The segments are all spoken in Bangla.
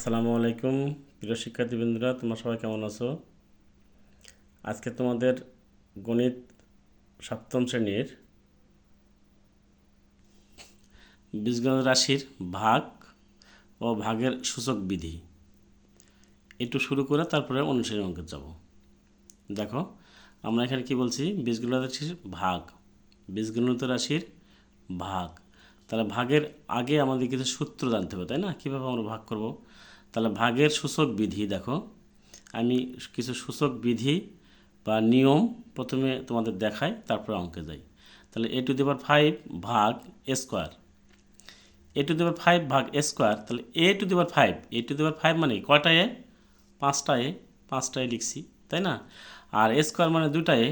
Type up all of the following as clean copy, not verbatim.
আসসালামু আলাইকুম প্রিয় শিক্ষার্থীবৃন্দরা, তোমরা সবাই কেমন আছো? আজকে তোমাদের গণিত সপ্তম শ্রেণীর বীজগণিত রাশির ভাগ ও ভাগের সূচক বিধি একটু শুরু করে তারপরে অনুশীলনী অঙ্কে যাব। দেখো, আমরা এখানে কি বলছি? বীজগণিত রাশির ভাগ, বীজগণিত রাশির ভাগ। তাহলে ভাগের আগে আমাদের কিছু সূত্র জানতে হবে, তাই না? কীভাবে আমরা ভাগ করব? তাহলে ভাগের সূচক বিধি, দেখো আমি কিছু সূচক বিধি বা নিয়ম প্রথমে তোমাদের দেখাই, তারপরে অঙ্কে যাই। তাহলে a⁵ ভাগ a স্কোয়ার, a⁵ ভাগ a স্কোয়ার। তাহলে a⁵ মানে কয়টা এ? পাঁচটা এ লিখছি, তাই না? আর a স্কোয়ার মানে দুটা এ,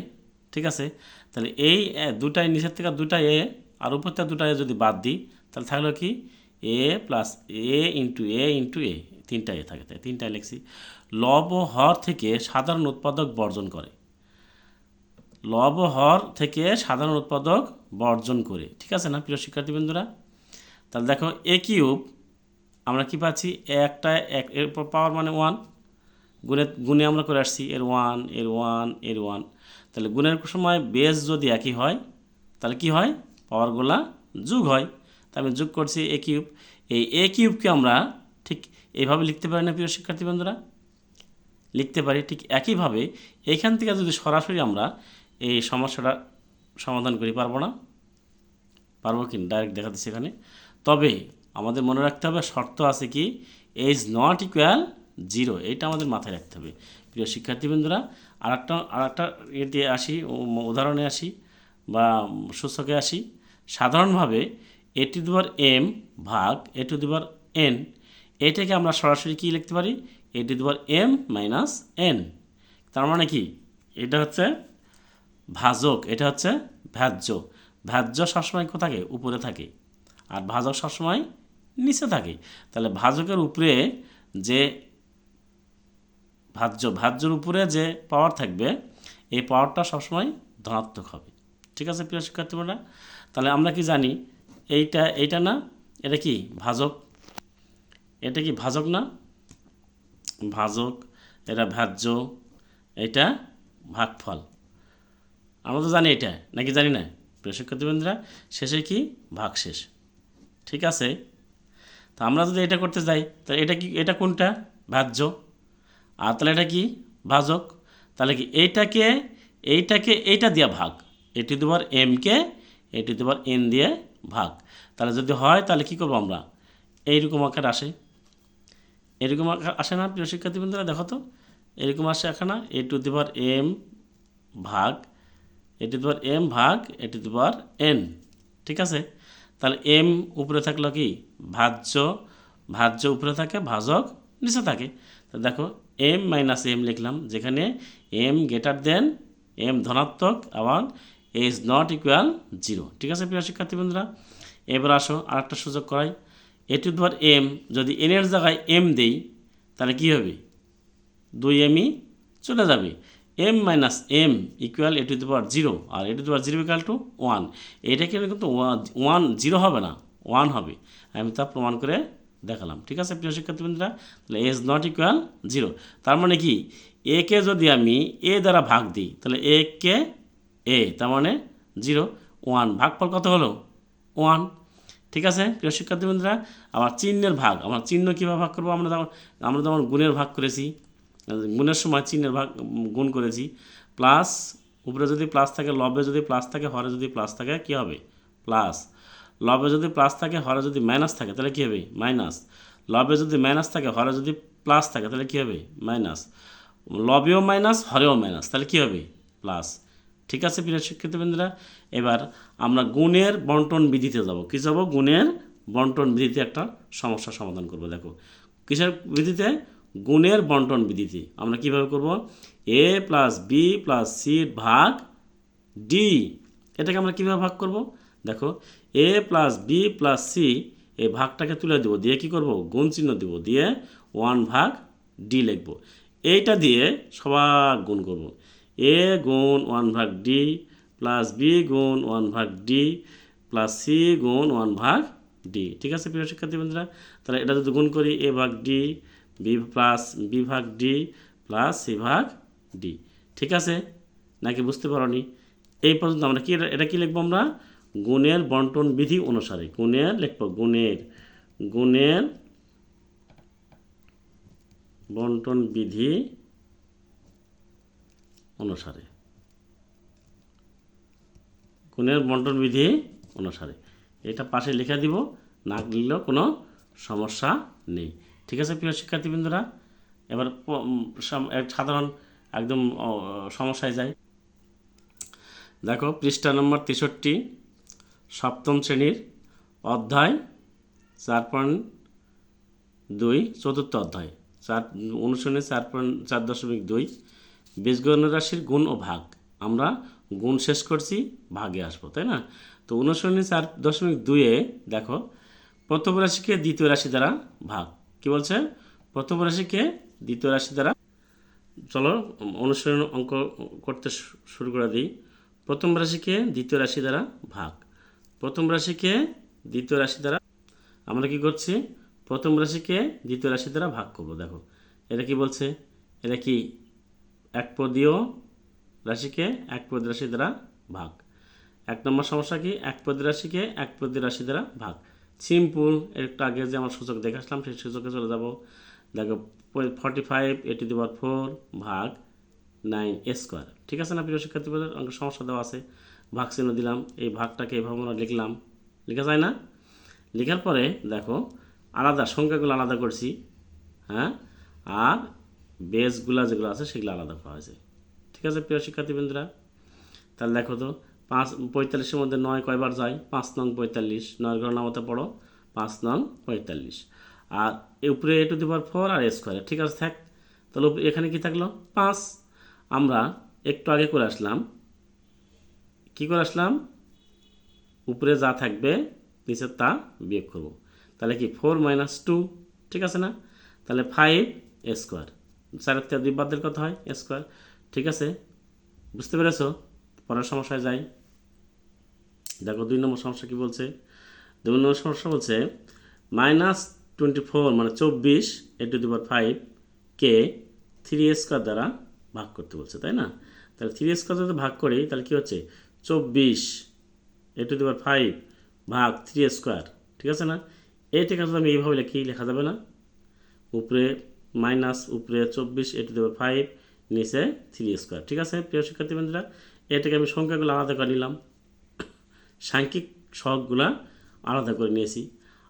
ঠিক আছে? তাহলে এই দুটাই নিচের থেকে দুটা এ আর উপর থেকে দুটা এ যদি বাদ দিই, তাহলে থাকলো কি এ প্লাস এ ইন্টু এ, তিনটা এ থাকে, তাই তিনটায় লিখছি। লব ও হর থেকে সাধারণ উৎপাদক বর্জন করে, লব ও হর থেকে সাধারণ উৎপাদক বর্জন করে, ঠিক আছে না প্রিয় শিক্ষার্থীবৃন্দরা? তাহলে দেখো a³ আমরা কি পাচ্ছি? একটা এর পাওয়ার মানে 1, গুণে আমরা করে আসছি এর 1 তাহলে গুণের সময় বেস যদি একই হয় তাহলে কি হয়? পাওয়ারগুলা যোগ হয়। তা আমি যোগ করছি a³। এই a³ আমরা ঠিক এইভাবে লিখতে পারি না প্রিয় শিক্ষার্থী বন্ধুরা? লিখতে পারি। ঠিক একইভাবে এইখান থেকে যদি সরাসরি আমরা এই সমস্যাটা সমাধান করি, পারবো না? পারবো কি? ডাইরেক্ট দেখা দিচ্ছি এখানে। তবে আমাদের মনে রাখতে হবে, শর্ত আছে কি, a=0, এইটা আমাদের মাথায় রাখতে হবে প্রিয় শিক্ষার্থীবৃন্দরা। আর একটা এতে আসি, উদাহরণে আসি বা সূচকে আসি। সাধারণভাবে a⁴ ভাগ a⁴n, এটাকে আমরা সরাসরি কি লিখতে পারি? a⁴m-n। তার মানে কি? এটা হচ্ছে ভাজক, এটা হচ্ছে ভাজ্য। ভাজ্য সবসময় কোথায়? উপরে থাকে, আর ভাজক সবসময় নিচে থাকে। তাহলে ভাজকের উপরে যে ভাজ্যর উপরে যে পাওয়ার থাকবে, এই পাওয়ারটা সবসময় ধনাত্মক হবে, ঠিক আছে প্রিয় শিক্ষার্থীরা? তাহলে আমরা কি জানি? এইটা না, এটা কি ভাজক? এটা কি ভাজক না? ভাজক, এটা ভাজ্য, এটা ভাগফল। আমরা তো জানি এটা, নাকি জানি না প্রিয় শিক্ষার্থীবৃন্দরা? শেষে কি? ভাগশেষ, ঠিক আছে? তা আমরা যদি এটা করতে যাই, তাহলে এটা কি? এটা কোনটা? ভাজ্য। আর তাহলে এটা কি? ভাজক। তাহলে কি এইটাকে এইটা দিয়ে ভাগ, a⁴m-কে a⁴n দিয়ে ভাগ। তাহলে যদি হয় তাহলে কি করবো আমরা? এইরকম আকার আসে, এরকম আকার আসে না প্রিয় শিক্ষার্থীবৃন্দরা? দেখো তো, এরকম আসে এখানে a⁴m ভাগ a⁴n, ঠিক আছে? তাহলে m উপরে থাকলো কি? ভাজ্য উপরে থাকে, ভাজক নিচে থাকে। তো দেখো m-m লিখলাম, যেখানে m ধনাত্মক এবং a=0, ঠিক আছে প্রিয় শিক্ষার্থীবৃন্দরা? এবার আসো আরেকটা সুযোগ করাই। a⁴m যদি n এর জায়গায় m দেই, তাহলে কি হবে? 2m চলে যাবে। m-m a⁴0, আর a⁴0 = 1। এটা কিন্তু 0 হবে না, 1 হবে। আমি তা প্রমাণ করে দেখালাম, ঠিক আছে প্রিয় শিক্ষার্থীবৃন্দরা? তাহলে a=0। তার মানে কি? কে যদি আমি a দ্বারা ভাগ দিই, তাহলে কে তার মানে 0, 1, ভাগফল কত হলো? 1, ঠিক আছে প্রিয় শিক্ষার্থীবৃন্দরা? আবার চিহ্নের ভাগ, আমরা চিহ্ন কীভাবে ভাগ করবো? আমরা যেমন গুণের ভাগ করেছি, গুণের সময় চিহ্নের ভাগ গুণ করেছি। প্লাস, উপরে যদি প্লাস থাকে, লবে যদি প্লাস থাকে, হরে যদি প্লাস থাকে, কী হবে? প্লাস। লবে যদি প্লাস থাকে, হরে যদি মাইনাস থাকে, তাহলে কী হবে? মাইনাস। লবে যদি মাইনাস থাকে, হরে যদি প্লাস থাকে, তাহলে কী হবে? মাইনাস। লবেও মাইনাস, হরেও মাইনাস, তাহলে কী হবে? প্লাস, ঠিক আছে প্রিয় শিক্ষার্থীবৃন্দরা? এবার আমরা গুণের বন্টন বিধিতে যাব। কী যাব? গুণের বন্টন বিধিতে একটা সমস্যা সমাধান করব। দেখো, কিসের বিধিতে? গুণের বন্টন বিধিতে। আমরা কিভাবে করব? a+b+c ভাগ d, এটাকে আমরা কীভাবে ভাগ করব? দেখো, a+b+c এই ভাগটাকে তুলে দেবো, দিয়ে কী করব? গুণ চিহ্ন দেবো, দিয়ে 1/d লিখব। এইটা দিয়ে সবার গুণ করব। a গুণ 1/d প্লাস b গুণ 1/d প্লাস c গুণ 1/d, ঠিক আছে প্রিয় শিক্ষার্থীবৃন্দরা? তাহলে এটা যদি গুণ করি a ভাগ d b প্লাস b ভাগ d প্লাস c ভাগ d। ঠিক আছে নাকি বুঝতে পারোনি? এই পর্যন্ত আমরা কি এটা কি লিখবো আমরা? গুণের বন্টন বিধি অনুসারে গুণের লিখব, গুণের বন্টন বিধি অনুসারে, গুণের বন্টন বিধি অনুসারে এটা পাশে লিখে দিব, না লিখলেও কোনো সমস্যা নেই। ঠিক আছে প্রিয় শিক্ষার্থীবৃন্দরা, এবার এক সাধারণ একদম সমস্যায় যায়। দেখো পৃষ্ঠা নম্বর 63, সপ্তম শ্রেণীর অধ্যায় 4.2 চতুর্থ অধ্যায় অনুশীলনী 4.4.2 বীজগণিত রাশির গুণ ও ভাগ। আমরা গুণ শেষ করছি, ভাগে আসবো, তাই না? তো অনুশীলনী 4.2-এ দেখো প্রথম রাশিকে দ্বিতীয় রাশি দ্বারা ভাগ। কি বলছে? প্রথম রাশিকে দ্বিতীয় রাশি দ্বারা। চলো অনুশীলন অঙ্ক করতে শুরু করে দিই। প্রথম রাশিকে দ্বিতীয় রাশি দ্বারা ভাগ। প্রথম রাশিকে দ্বিতীয় রাশি দ্বারা আমরা কি করছি? প্রথম রাশিকে দ্বিতীয় রাশি দ্বারা ভাগ করব। দেখো এটা কি বলছে? এটা কি একপদীয় রাশিকে একপদী রাশি দ্বারা ভাগ। এক নম্বর সমস্যা কি? একপদী রাশিকে একপদী রাশি দ্বারা ভাগ। সিম্পল, একটু আগে যে আমার সূচক দেখে আসলাম সেই সূচকে চলে যাব। দেখো 45 a⁴ ভাগ 9 স্কোয়ার। ঠিক আছে না প্রিয় শিক্ষার্থীদের? অঙ্ক সমস্যা দেওয়া আছে, ভাগ চিহ্ন দিলাম, এই ভাগটাকে এভাবে আমরা লিখলাম, লেখা যায় না? লেখার পরে দেখো আলাদা সংখ্যাগুলো আলাদা করছি, হ্যাঁ, আর বেসগুলো যেগুলো আছে সেগুলো আলাদা করা হয়েছে। ঠিক আছে প্রিয় শিক্ষার্থীবৃন্দরা, তাহলে দেখো তো 45-এর মধ্যে 9 কয়বার যায়? 5 নং 45, 9 ঘর নামাতে পড়ো, 5 নং 45। আর উপরে a⁴ আর স্কোয়ার, ঠিক আছে থাক। তাহলে এখানে কি থাকলো? 5। আমরা একটু আগে করে আসলাম, কি করে আসলাম? উপরে যা থাকবে নিচে তা বিয়োগ করব। তাহলে কি 4 - 2, ঠিক আছে না? তাহলে 5 স্কোয়ার, 4 থেকে 2 বাদ দিলে কত হয়? স্কোয়ার। ঠিক আছে, বুঝতে পেরেছ? পরের সমস্যায় যাই। দেখো 2 নম্বর সমস্যা কি বলছে? 2 নম্বর সমস্যা বলছে -24 মানে 24 a⁵ কে 3 স্কোয়ার দ্বারা ভাগ করতে বলছে, তাই না? তাহলে 3 স্কোয়ার যদি ভাগ করি তাহলে কি হচ্ছে? 24 a⁵ ভাগ 3 স্কোয়ার, ঠিক আছে না? এইটাকে যদি আমি এইভাবে লিখি, লেখা যাবে না? উপরে মাইনাস, উপরে 24 a⁵, নিচে 3 স্কোয়ার। ঠিক আছে প্রিয় শিক্ষার্থীবৃন্দরা, এটাকে আমি সংখ্যাগুলো আলাদা করে নিলাম, সাংখ্যিক সহগগুলো আলাদা করে নিয়েছি,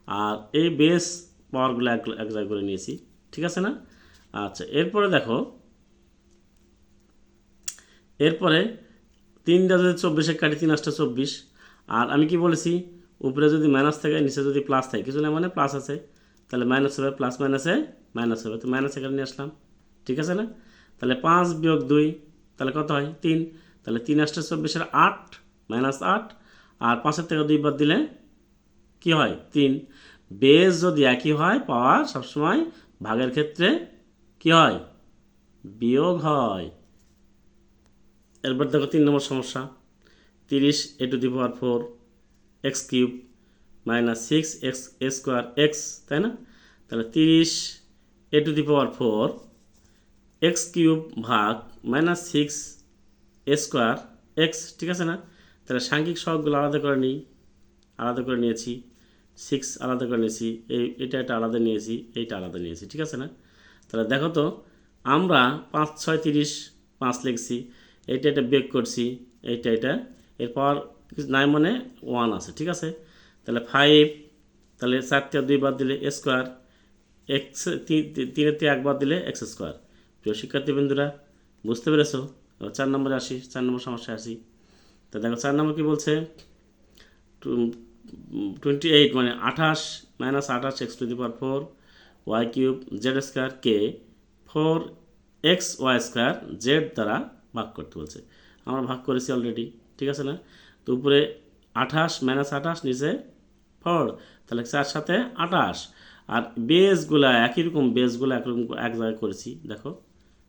আর এই বেস পাওয়ারগুলো এক জায়গায় করে নিয়েছি। ঠিক আছে না? আচ্ছা, এরপরে দেখো, এরপরে 3টা যদি 24 কাটি 3 × 8 = 24। আর আমি কি বলেছি? উপরে যদি মাইনাস থাকে নিচে যদি প্লাস থাকে, কিছু না মানে প্লাস আছে, তাহলে মাইনাস হবে, প্লাস মাইনাসে মাইনাস হবে, তো মাইনাস এখানে নিয়ে আসলাম। ঠিক আছে না? তাহলে 5 - 2 তাহলে কত হয়? 3। তাহলে 3 × 8 = 24, 8 -8, আর 5-এর থেকে 2 বাদ দিলে কি হয়? 3। বেস যদি একই হয় পাওয়ার সবসময় ভাগের ক্ষেত্রে কি হয়? বিয়োগ হয়। এরপর দেখো 3 নম্বর সমস্যা, 30 a⁴ x³ - 6x² x, তাই না? তাহলে 30 a⁴ x³ ভাগ -6 a² x, ঠিক আছে না? তাহলে সাংখ্যিক সহগগুলো আলাদা করে নিই, আলাদা করে নিয়েছি, 6 আলাদা করে নিয়েছি, এটা আলাদা নিয়েছি, এইটা আলাদা নিয়েছি, ঠিক আছে না? তাহলে দেখো তো, আমরা 5 × 6 = 30, 5 লিখছি, এটা বিয়োগ করছি, এটা এরপর নাই মানে 1 আছে, ঠিক আছে? তাহলে 5, তাহলে 4 থেকে 2 বাদ দিলে স্কোয়ার, এক্স 3-এর থেকে 1 বাদ দিলে x²। প্রিয় শিক্ষার্থীবৃন্দরা, বুঝতে পেরেছো? 4 নম্বরে আসি, 4 নম্বর সমস্যায় আসি। তো দেখো 4 নম্বর কি বলছে? 28 মানে 28 - 28 x⁴ y³ z² কে 4xy² z দ্বারা ভাগ করতে বলছে। আমরা ভাগ করেছি অলরেডি, ঠিক আছে না? তো উপরে 28 - 28, নিচে 4, তাহলে 4 × 7 = 28, আর বেসগুলা একই রকম, বেসগুলো একরকম এক জায়গায় করেছি, দেখো,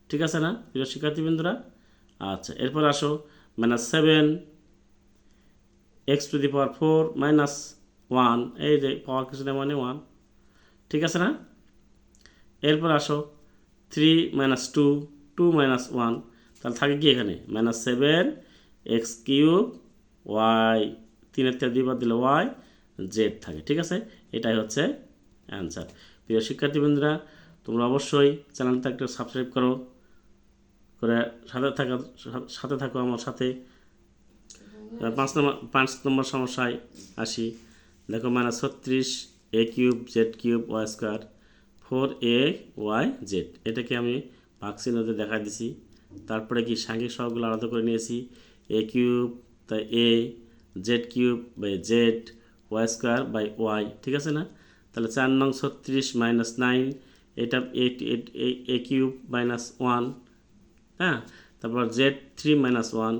ঠিক আছে না প্রিয় শিক্ষার্থীবৃন্দরা? আচ্ছা, এরপর আসো -7 x⁴ - 1, এই যে পাওয়ার কিছু না মানে 1, ঠিক আছে না? এরপর আসো 3 মাইনাস 2, 2 মাইনাস 1, তাহলে থাকে কি এখানে -7 এক্স কিউব ওয়াই, 3-এর থেকে 2 বাদ দিলে ওয়াই জেড থাকে। ঠিক আছে, এটাই হচ্ছে অ্যান্সার। প্রিয় শিক্ষার্থীবৃন্দরা, তোমরা অবশ্যই চ্যানেলটা একটু সাবস্ক্রাইব করো, করে সাথে থাকো আমার সাথে। 5 নম্বর সমস্যায় আসি। দেখো -36 A cube Z cube Y square 4ay Z, এটাকে আমি ভাগ চিহ্নতে দেখা দিছি। তারপরে কি সাংখ্যিক সহগগুলো আলাদা করে নিয়েছি, এ কিউব তাই A, Z cube by Z, Y square by Y. ঠিক আছে না? তাহলে 4 নং 36 মাইনাস 9, এটা এ কিউব মাইনাস 1, হ্যাঁ, তারপর Z 3 minus 1,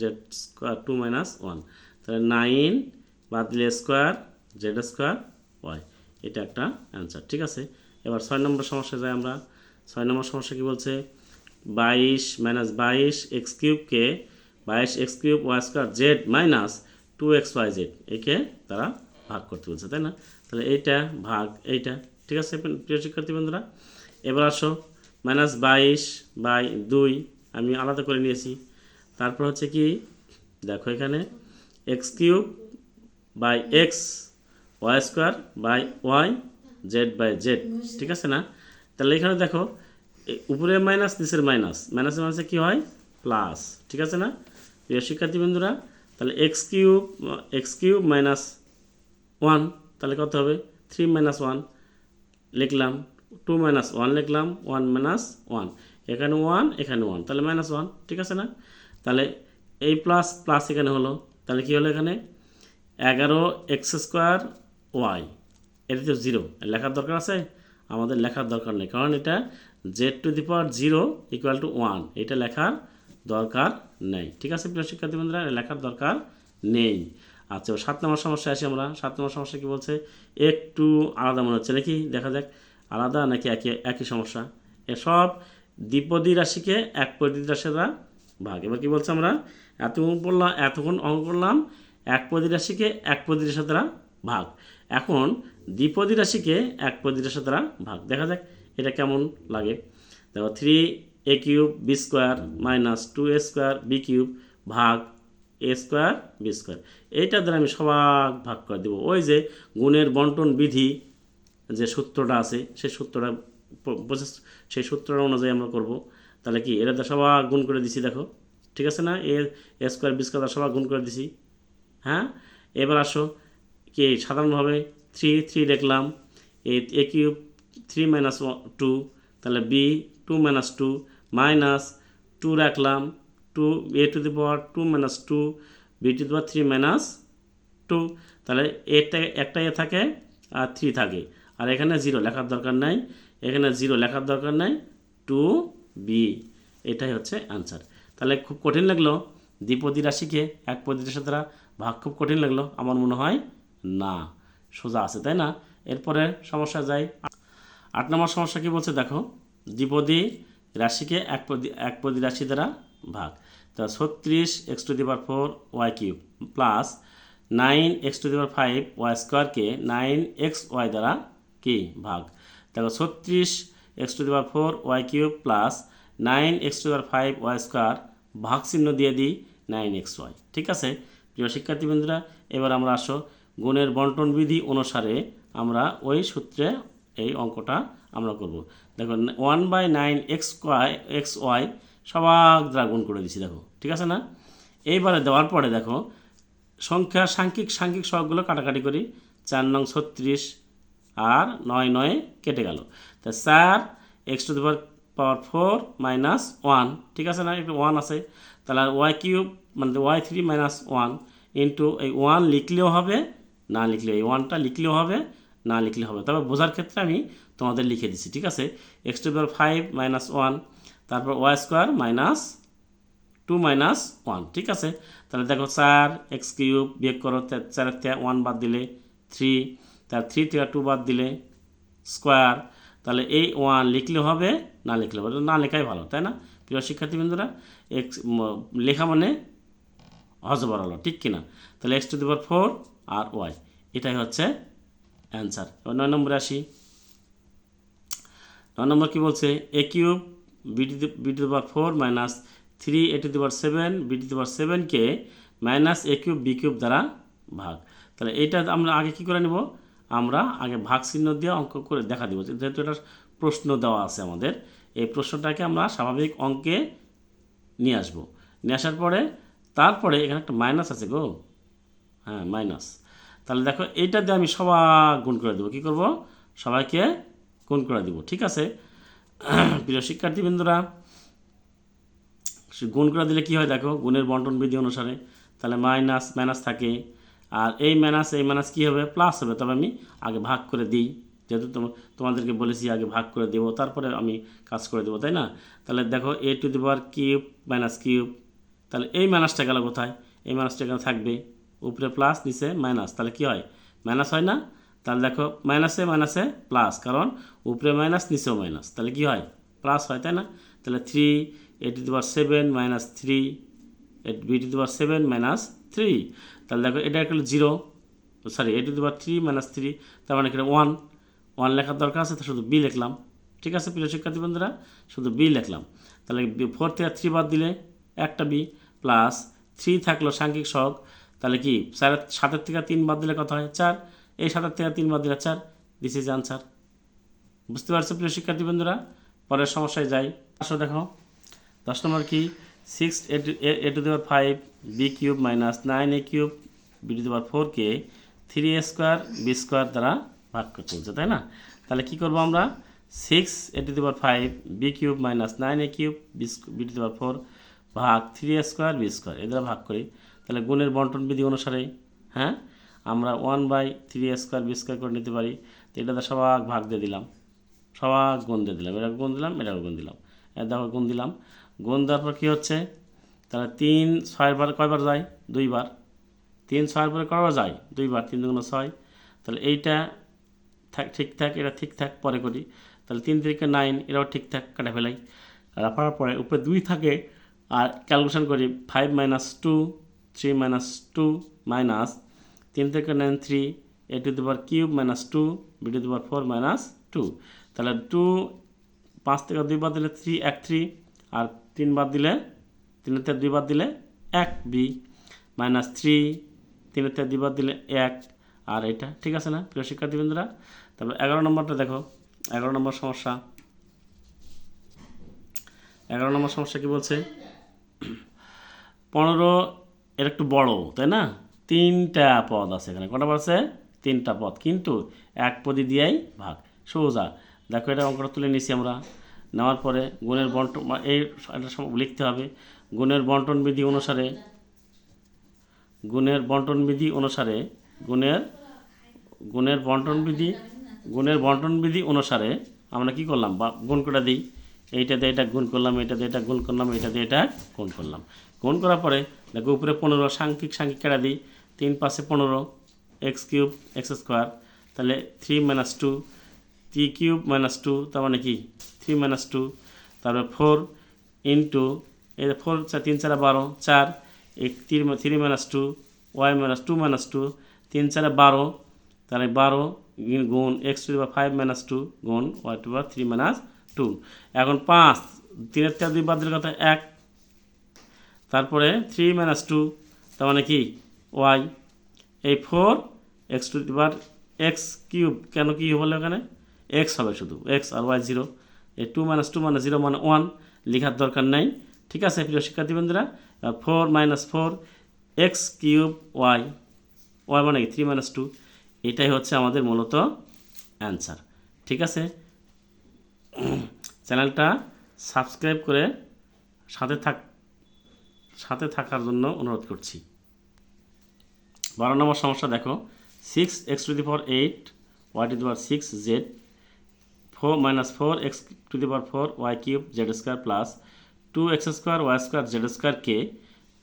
Z square 2 minus 1, তাহলে 9 বাদ দিলে স্কোয়ার জেড স্কোয়ার ওয়াই, এটা একটা অ্যান্সার। ঠিক আছে, এবার 6 নম্বর সমস্যা যাই আমরা। 6 নম্বর সমস্যা কি বলছে, 22 মাইনাস 22 এক্স কিউবকে 22 X cube Y square Z minus 2x y Z, একে তারা ভাগ করতে বলছে, তাই না? তাহলে এইটা ভাগ এইটা। ঠিক আছে প্রিয় শিক্ষার্থী বন্ধুরা, এবার আসো -22/2 আমি আলাদা করে নিয়েছি। তারপর হচ্ছে কি, দেখো এখানে x cube by x y square by y z by z. ঠিক আছে না? তাহলে এখানে দেখো উপরে মাইনাস নিচের মাইনাস, মাইনাসের মাইনাসে কী হয় প্লাস। ঠিক আছে না প্রিয় শিক্ষার্থী বন্ধুরা? তাহলে এক্স কিউব মাইনাস 1, তাহলে কত হবে 3 মাইনাস 1 লিখলাম, 2 মাইনাস 1 লিখলাম, 1 মাইনাস 1, এখানে 1 এখানে 1, তাহলে -1। ঠিক আছে না? তাহলে এই প্লাস প্লাস এখানে হলো, তাহলে কী হলো এখানে 11x স্কোয়ার ওয়াই, এটা তো 0 লেখার দরকার আছে, আমাদের লেখার দরকার নেই, কারণ এটা z⁴0 = 1, এটা লেখার দরকার নেই। ঠিক আছে প্রিয় শিক্ষার্থী বন্ধুরা, লেখার দরকার নেই। আচ্ছা 7 নম্বর সমস্যা আসি আমরা। 7 নম্বর সমস্যা কি বলছে, একটু আলাদা মনে হচ্ছে নাকি, দেখা যাক আলাদা নাকি একই সমস্যা। এসব দ্বিপদী রাশিকে একপদী রাশি দ্বারা ভাগ। এবার কি বলছে, আমরা এতক্ষণ অঙ্ক করলাম একপদী রাশিকে একপদী রাশি দ্বারা ভাগ, এখন দ্বিপদী রাশিকে একপদী রাশি দ্বারা ভাগ, দেখা যাক এটা কেমন লাগে। দেখো 3a cube b square minus 2a square b cube ভাগ এ স্কোয়ার বি স্কোয়ার, এইটা দ্বারা আমি সবাক ভাগ করে দেবো। ওই যে গুণের বন্টন বিধি যে সূত্রটা আছে, সেই সূত্রটা অনুযায়ী আমরা করব। তাহলে কি এটা দ্বারা সবাক গুণ করে দিছি, দেখো ঠিক আছে না, এ স্কোয়ার বি স্কোয়ার সবাক গুণ করে দিছি। হ্যাঁ, এবার আসো কি সাধারণভাবে 3 লিখলাম, এ কিউব 3 মাইনাস 2, তাহলে বি 2 মাইনাস 2 মাইনাস 2 রাখলাম, 2 a to the power 2 minus 2 B to the power 3 minus 2, তাহলে একটা এ থাকে আর 3 থাকে, আর এখানে 0 লেখার দরকার নাই, এখানে 0 লেখার দরকার নাই, 2b, এটাই হচ্ছে অ্যান্সার। তাহলে খুব কঠিন লাগলো দ্বিপদী রাশিকে একপদী রাশি দ্বারা ভাগ, খুব কঠিন লাগলো? আমার মনে হয় না, সোজা আছে, তাই না? এরপরে সমস্যা যাই। 8 নম্বর সমস্যা কি বলছে, দেখো দ্বিপদী রাশিকে একপদী রাশি দ্বারা ভাগ। তা 36x⁴ y cube plus 9x⁵ Y স্কোয়ারকে 9xy দ্বারা কি ভাগ। দেখো 36x⁴ y cube plus 9x⁵ y square ভাগ চিহ্ন দিয়ে দিই 9xy। ঠিক আছে প্রিয় শিক্ষার্থীবৃন্দরা, এবার আমরা আসো গুণের বন্টন বিধি অনুসারে আমরা ওই সূত্রে এই অঙ্কটা আমরা করব। দেখো 1/9xy সবাক দ্বারা গুণ করে দিচ্ছি, দেখো ঠিক আছে না? এইবারে দেওয়ার পরে দেখো সাংখ্যিক সহগগুলো কাটাকাটি করি, 4 নং 36 আর 9 কেটে গেল, তা 4x⁴ মাইনাস 1, ঠিক আছে না, একটু 1 আছে, তাহলে ওয়াই কিউব মানে y3 মাইনাস 1 ইন্টু এই 1 লিখলেও হবে না লিখলেও, এই 1টা লিখলেও হবে না লিখলে হবে, তবে বোঝার ক্ষেত্রে আমি তোমাদের লিখে দিচ্ছি। ঠিক আছে, x⁵ মাইনাস 1, তারপর ওয়াই স্কোয়ার মাইনাস 2 মাইনাস 1। ঠিক আছে, তাহলে দেখো 4x কিউব বিয়োগ করো, 4 থেকে 1 বাদ দিলে 3, তার 3 থেকে 2 বাদ দিলে স্কোয়ার, তাহলে এই 1 লিখলে হবে না লিখলে হবে, না লেখাই ভালো, তাই না প্রিয় শিক্ষার্থীবৃন্দরা? লেখা মানে হজবর হলো, ঠিক কিনা? তাহলে x⁴ আর ওয়াই, এটাই হচ্ছে অ্যান্সার। এবার 9 নম্বরে আসি। নম্বর কি বলছে A cube B to the power 4 minus 3 A to the power 7 B to the power 7কে minus A cube B cube দ্বারা ভাগ। তাহলে এইটা আমরা আগে কি করে নেব, আমরা আগে ভাগ চিহ্ন দিয়ে অঙ্ক করে দেখা দিব, যেহেতু এটা প্রশ্ন দেওয়া আছে আমাদের, এই প্রশ্নটাকে আমরা স্বাভাবিক অঙ্কে নিয়ে আসবো। নিয়ে আসার পরে তারপরে এখানে একটা মাইনাস আছে গো, হ্যাঁ মাইনাস। তাহলে দেখো এইটা দিয়ে আমি সবাই গুণ করে দেবো, কী করবো, সবাইকে গুণ করে দেবো। ঠিক আছে প্রিয় শিক্ষার্থীবৃন্দরা, গুণ করে দিলে কি হয় দেখো, গুণের বন্টন বিধি অনুসারে তাহলে মাইনাস মাইনাস থাকে, আর এই মাইনাস কী হবে, প্লাস হবে। তবে আমি আগে ভাগ করে দিই, যেহেতু তোমাদেরকে বলেছি আগে ভাগ করে দেবো তারপরে আমি কাজ করে দেবো, তাই না। তাহলে দেখো A to the power cube minus cube, তাহলে এই মাইনাসটা গেল কোথায়, এই মাইনাসটা এখানে থাকবে, উপরে প্লাস নিচে মাইনাস, তাহলে কি হয়, মাইনাস হয় না। তাহলে দেখো মাইনাসে প্লাস, কারণ উপরে মাইনাস নিচেও মাইনাস, তাহলে কি হয়, প্লাস হয়, তাই না। তাহলে 3 A to the power 7 minus 3 B to the power 7 minus 3, তাহলে দেখো এটা একটা 0, sorry A to the power 3 minus 3, তার মানে এখানে 1 লেখার দরকার আছে, তো শুধু বি লিখলাম। ঠিক আছে প্রিয় শিক্ষার্থী বন্ধুরা, শুধু বি লিখলাম। তাহলে 4 থেকে 3 বাদ দিলে একটা বি, প্লাস 3 থাকলো সাংখ্যিক সহগ, তাহলে কি 7 থেকে 3 বাদ দিলে কত হয়, 4, এই 7 থেকে 3 বাদ দিলে 4, দিস ইজ আনসার। বুঝতে পারছো প্রিয় শিক্ষার্থী বন্ধুরা, পরের সমস্যায় যাই। আসো দেখো 10 নম্বর কি, 6 A to the power 5 B cube minus 9 A cube B to the power 4কে 3 এ স্কোয়ার বি স্কোয়ার দ্বারা ভাগ করতে হচ্ছে, তাই না। তাহলে কি করব আমরা, 6 A to the power 5 B cube minus 9 A cube B to the power 4 ভাগ 3 এ স্কোয়ার বি স্কোয়ার, এ দ্বারা ভাগ করি। তাহলে গুণের বন্টন বিধি অনুসারে, হ্যাঁ, আমরা 1/3 এ স্কোয়ার বি স্কোয়ার করে নিতে পারি। তো এটাতে সবাক ভাগ দিয়ে দিলাম, সবাক গুণ দিয়ে দিলাম, এটা গুণ দিলাম, এটাও গুণ দিলাম, দেখো গুণ দিলাম। গুণ দেওয়ার পর কী হচ্ছে, তাহলে 3 6 বার কয়বার যায়, 2 বার, 3 6 পরে কয়বার যায়, 2 বার, 3 দুগুণ 6। তাহলে এইটা ঠিকঠাক, এটা ঠিকঠাক, পরে করি। তাহলে 3 থেকে 9, এটাও ঠিকঠাক, কাটা ফেলাই। রাখার পরে উপরে 2 থাকে, আর ক্যালকুলেশন করি 5 মাইনাস 2 3 মাইনাস 2 মাইনাস 3 থেকে 9 3 A to the power cube minus 2 B to the power 4 minus 2। তাহলে 2 5 থেকে 2 বাদ দিলে 3 1 3, আর 3 বাদ দিলে 3 থেকে 2 বাদ দিলে 1 বি মাইনাস 3 3 থেকে 2 বাদ দিলে 1, আর এটা ঠিক আছে না প্রিয় শিক্ষার্থীবৃন্দরা। তারপর 11 নম্বরটা দেখো, 11 নম্বর সমস্যা। 11 নম্বর সমস্যা কি বলছে, 15 এর একটু বড়, তাই না, 3টা পদ আছে এখানে, কটা পদ আছে, 3টা পদ, কিন্তু এক পদই দিয়েই ভাগ, সোজা। দেখো এটা অঙ্কটা তুলে নিছি আমরা, নেওয়ার পরে গুণের বন্টন, এই এটা লিখতে হবে, গুণের বন্টন বিধি অনুসারে, গুণের বন্টন বিধি অনুসারে গুণের বন্টন বিধি অনুসারে আমরা কি করলাম, বা গুণ করে দিই, এইটা দিয়ে এটা গুণ করলাম, এটা দিয়ে এটা গুণ করলাম, এটা দিয়ে এটা গুণ করলাম। গুণ করার পরে দেখো উপরে 15 সাংখ্যিক কেটে দিই, 3 5 15 এক্স কিউব এক্স স্কোয়ার, তাহলে 3 মাইনাস 2 3 কিউব মাইনাস 2, তার মানে কি 3 মাইনাস 2, তারপরে 4 ইন্টু এই 4 3 4 12 4, 3 মাইনাস 2 ওয়াই মাইনাস 2 মাইনাস 2 3 4 12, তাহলে 12 গুণ x to the power 5 minus 2 গুণ y to the power 3 minus 2। এখন 5 3 থেকে 2 বাদ দিলে কথা 1, তারপরে 3 মাইনাস 2, তার মানে কি ওয়াই, এই 4 X to the power x cube, কেন কি হলো এখানে এক্স হবে শুধু, এক্স আর ওয়াই 0, এই 2 মাইনাস 2 মানে 0 মানে 1, লেখার দরকার নাই। ঠিক আছে প্রিয় শিক্ষার্থী বন্ধুরা, 4 minus 4 x cube y, y মানে কি 3 মাইনাস 2, এটাই হচ্ছে আমাদের মূলত অ্যান্সার। ঠিক আছে, চ্যানেলটা সাবস্ক্রাইব করে সাথে থাকার জন্য অনুরোধ করছি। 12 নম্বর সমস্যা দেখো, 6 X to the power 8 Y to the power 6 Z 4 minus 4 X to the power 4 Y cube Z square plus 2 X square Y square Z স্কোয়ারকে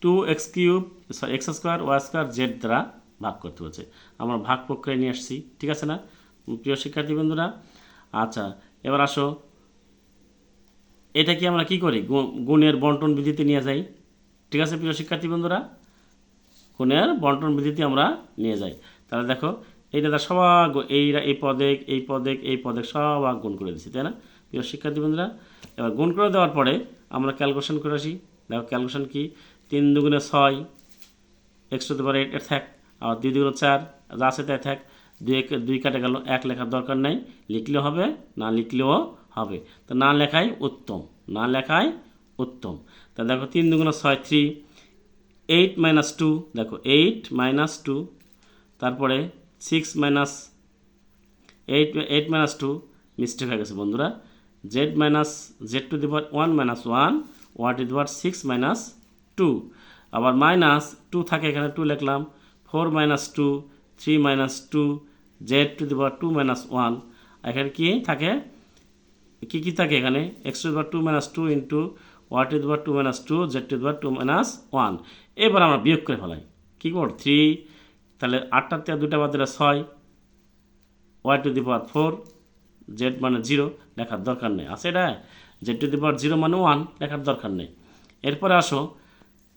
2 X cube X square Y square Z দ্বারা ভাগ করতে হচ্ছে। আমরা ভাগ প্রক্রিয়া নিয়ে আসছি, ঠিক আছে না প্রিয় শিক্ষার্থী বন্ধুরা। আচ্ছা এবার আসো, এটা কি আমরা কি করি, গুণের বন্টন বিধিতে নিয়ে যাই। ঠিক আছে প্রিয় শিক্ষার্থী বন্ধুরা, গুণের বন্টন বিধিতে আমরা নিয়ে যাই। তাহলে দেখো এইটা সবাই এই পদে সবাই গুণ করে দিচ্ছি, তাই না। প্রিয় শিক্ষার্থী বন্ধুরা, এবার গুণ করে দেওয়ার পরে আমরা ক্যালকুলেশন করে আসি। দেখো ক্যালকুলেশন কি, 3 দুগুণে 6, x টু দি পাওয়ার 8 থাক, আর 2 দুগুণে 4, যা আছে তাই থাক, 2 কাটে গেল, 1 লেখার দরকার নাই, লিখলেও হবে না লিখলেও হবে, তো না লেখাই উত্তম, না লেখাই উত্তম। তা দেখো 3 দুগুণে 6, 3, 8 মাইনাস 2, দেখো 8 মাইনাস 2, তারপরে 6 মাইনাস 8 মাইনাস 2, মিস্টেক হয়ে গেছে বন্ধুরা, z to the power 1 minus 1, what to the power 6 minus 2, আবার মাইনাস 2 থাকে এখানে 2 লিখলাম, 4 minus 2, 3 minus 2, z to the power 2 minus 1, এখানে কি থাকে, কি থাকে এখানে, x to the power 2 minus 2 into what to the power 2 minus 2, z to the power 2 minus 1। এবার আমরা বিয়োগ করে ফেলাই, কী করব 3, তাহলে 8টার থেকে 2টা বাদ দিলে 6, y to the power 4, z মানে 0 লেখার দরকার নেই, আছে এটা, জেড টু দি পাওয়ার 0 মানে 1 লেখার দরকার নেই। এরপরে আসো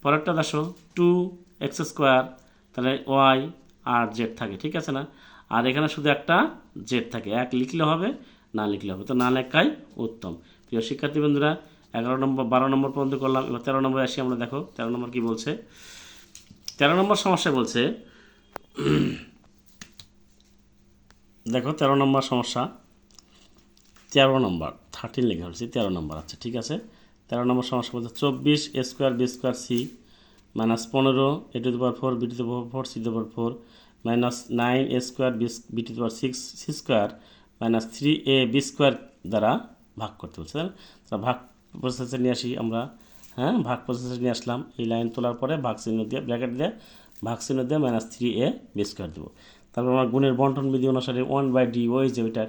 পরেরটা, আসো 2x স্কোয়ার, তাহলে ওয়াই আর জেড থাকে, ঠিক আছে না, আর এখানে শুধু একটা জেড থাকে, 1 লিখলে হবে না লিখলে হবে, তো না লেখাই উত্তম। প্রিয় শিক্ষার্থী বন্ধুরা, 11 নম্বর 12 নম্বর পর্যন্ত করলাম, এবার 13 নম্বরে আসি আমরা। দেখো 13 নম্বর কী বলছে, 13 নম্বর সমস্যা বলছে, দেখো 13 নম্বর সমস্যা, 13 নম্বর 13 লেখা হচ্ছে, 13 নম্বর, আচ্ছা ঠিক আছে। 13 নম্বর সমস্যা বলছে 24 a square B square c minus 15 a to the power 4 b to the power 4 c to the power 4 minus 9 a square b to the power 6 c square minus 3 a b square দ্বারা ভাগ করতে বলছে। তাহলে ভাগ প্রসেসে নিয়ে আসি আমরা, হ্যাঁ ভাগ প্রসেসে নিয়ে আসলাম, এই লাইন তোলার পরে ভাগ চিহ্ন দিয়ে ব্র্যাকেট দিয়ে ভাগ চিহ্ন দিয়ে মাইনাস 3 a b স্কোয়ার দেবো। তারপর আমরা গুণের বন্টন বিধি অনুসারে 1/d ওই যে ওইটার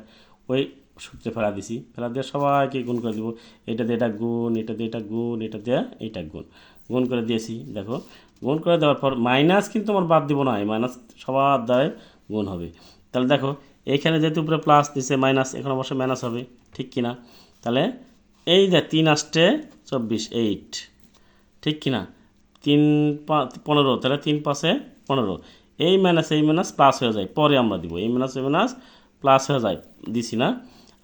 ওই সূত্রে ফেলা দিছি, ফেলা দিয়ে সবাইকে গুণ করে দেবো, এটা দিয়ে এটা গুণ, এটা দিয়ে এটা গুণ, এটা দিয়ে এইটা গুণ, গুণ করে দিয়েছি। দেখো গুণ করে দেওয়ার পর মাইনাস কিন্তু আমার বাদ দিব না, এই মাইনাস সবার দ্বারাই গুণ হবে। তাহলে দেখো এইখানে যেহেতু উপরে প্লাস দিছে মাইনাস, এখানে অবশ্যই মাইনাস হবে, ঠিক কিনা, তাহলে এই যে 3 আসছে 24 8, ঠিক কিনা, 3 15, তাহলে 3 5 15, এই মাইনাস প্লাস হয়ে যায়, পরে আমরা দিব, এই মাইনাস প্লাস হয়ে যায় দিছি না,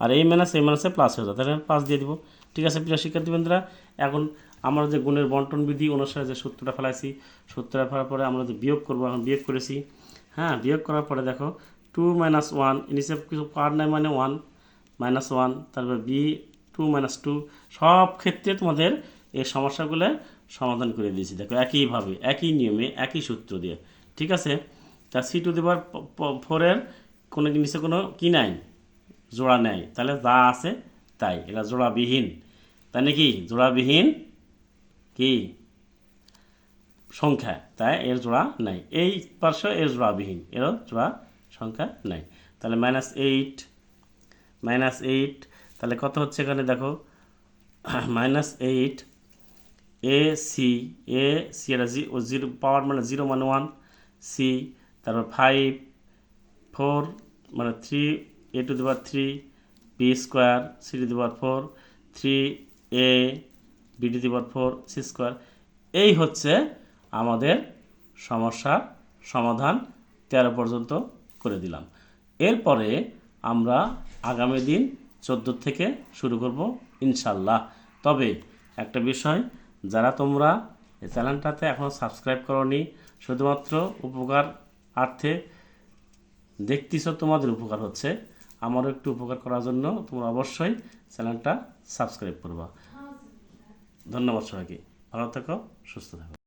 আর এই মাইনাসে প্লাস হয়ে যায়, তাহলে 5 দিয়ে দিব। ঠিক আছে প্রিয় শিক্ষার্থী বন্ধুরা, এখন আমরা যে গুণের বন্টন বিধি অনুসারে যে সূত্রটা ফেলাইছি, সূত্রটা ফেলার পরে আমরা যে বিয়োগ করবো, এখন বিয়োগ করেছি, হ্যাঁ বিয়োগ করার পরে দেখো 2 মাইনাস 1, নিচে কিছু পার নাই মানে 1 মাইনাস 1, তারপর বি 2 মাইনাস 2, সব ক্ষেত্রে তোমাদের এই সমস্যাগুলো সমাধান করে দিয়েছি। দেখো একইভাবে একই নিয়মে একই সূত্র দিয়ে, ঠিক আছে। তা সি টু দি পাওয়ার 4-এর কোনো নিচে কোনো কি নাই, জোড়া নেই, তাহলে যা আছে তাই, এটা জোড়াবিহীন, তাই নাকি, জোড়াবিহীন কি সংখ্যা, তাই এর জোড়া নাই, এই পার্শ্ব এর জোড়াবিহীন, এরও জোড়া সংখ্যা নাই। তাহলে -8, তাহলে কত হচ্ছে এখানে দেখো -8 এ সি এটা 0 পাওয়ার মানে 0 মানে 1 সি, তারপর 5 4 মানে 3 a to the power 3 b square c to the power 4 3 a b to the power 4 c square. এই হচ্ছে আমাদের সমস্যার সমাধান, 13 পর্যন্ত করে দিলাম। এরপরে আমরা আগামী দিন 14 থেকে শুরু করব ইনশাল্লাহ। তবে একটা বিষয়, যারা তোমরা এই চ্যানেলটাতে এখনও সাবস্ক্রাইব করোনি, শুধুমাত্র উপকারার্থে দেখতেছ, তোমাদের উপকার হচ্ছে, আমারও একটু উপকার করার জন্য তোমরা অবশ্যই চ্যানেলটা সাবস্ক্রাইব করবা। ধন্যবাদ সবাইকে, ভালো থেকো, সুস্থ থাকো।